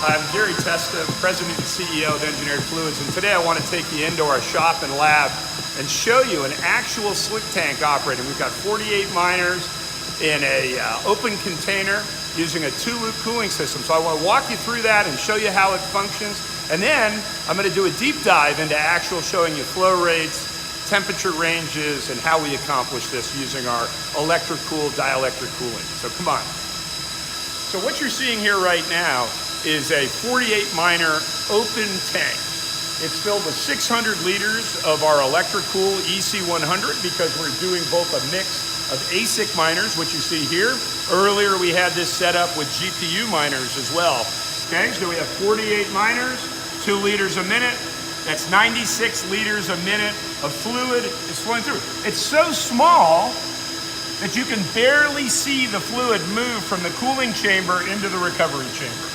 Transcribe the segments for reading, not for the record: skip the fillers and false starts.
I'm Gary Testa, President and CEO of Engineered Fluids, and today I want to take you into our shop and lab and show you an actual slick tank operating. We've got 48 miners in a open container using a 2-loop cooling system. So I want to walk you through that and show you how it functions. And then I'm going to do a deep dive into actual showing you flow rates, temperature ranges, and how we accomplish this using our electric-cooled dielectric cooling. So come on. So what you're seeing here right now is a 48 miner open tank. It's filled with 600 liters of our electric cool EC100 because we're doing both a mix of ASIC miners, which you see here. Earlier we had this set up with GPU miners as well. Okay, so we have 48 miners, 2 liters a minute. That's 96 liters a minute of fluid is flowing through. It's so small that you can barely see the fluid move from the cooling chamber into the recovery chamber.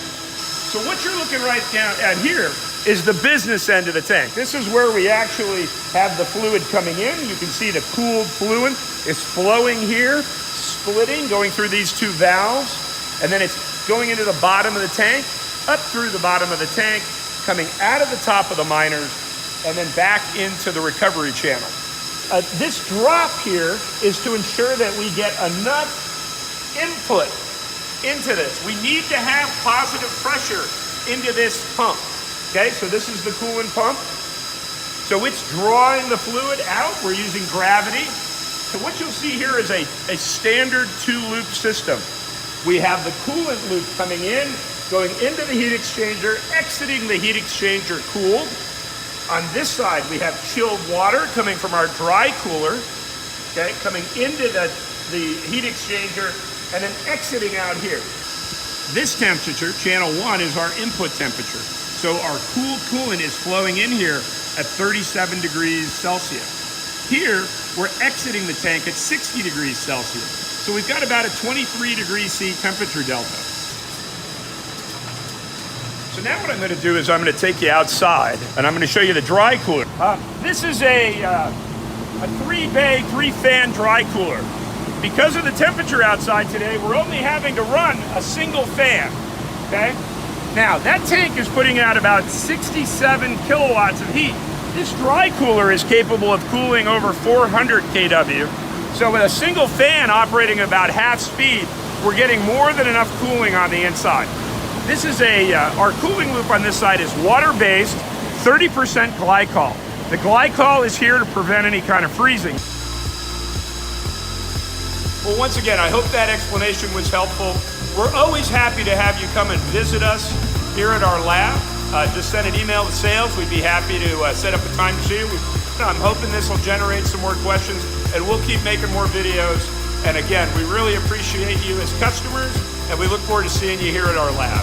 So what you're looking right down at here is the business end of the tank. This is where we actually have the fluid coming in. You can see the cooled fluid is flowing here, splitting, going through these 2 valves, and then it's going into the bottom of the tank, up through the bottom of the tank, coming out of the top of the miners, and then back into the recovery channel. This drop here is to ensure that we get enough input into this. We need to have positive pressure into this pump. Okay, so this is the coolant pump. So it's drawing the fluid out. We're using gravity. So what you'll see here is a standard 2-loop system. We have the coolant loop coming in, going into the heat exchanger, exiting the heat exchanger cooled. On this side, we have chilled water coming from our dry cooler, okay, coming into the heat exchanger and then exiting out here. This temperature, channel 1, is our input temperature. So our cooled coolant is flowing in here at 37 degrees Celsius. Here, we're exiting the tank at 60 degrees Celsius. So we've got about a 23 degree C temperature delta. So now what I'm going to do is I'm going to take you outside and I'm going to show you the dry cooler. This is a 3-bay, 3-fan dry cooler. Because of the temperature outside today, we're only having to run a single fan, okay? Now, that tank is putting out about 67 kilowatts of heat. This dry cooler is capable of cooling over 400 kW. So with a single fan operating about half speed, we're getting more than enough cooling on the inside. This is our cooling loop on this side is water-based, 30% glycol. The glycol is here to prevent any kind of freezing. Well, once again, I hope that explanation was helpful. We're always happy to have you come and visit us here at our lab. Just send an email to sales. We'd be happy to set up a time to see you. I'm hoping this will generate some more questions, and we'll keep making more videos. And again, we really appreciate you as customers, and we look forward to seeing you here at our lab.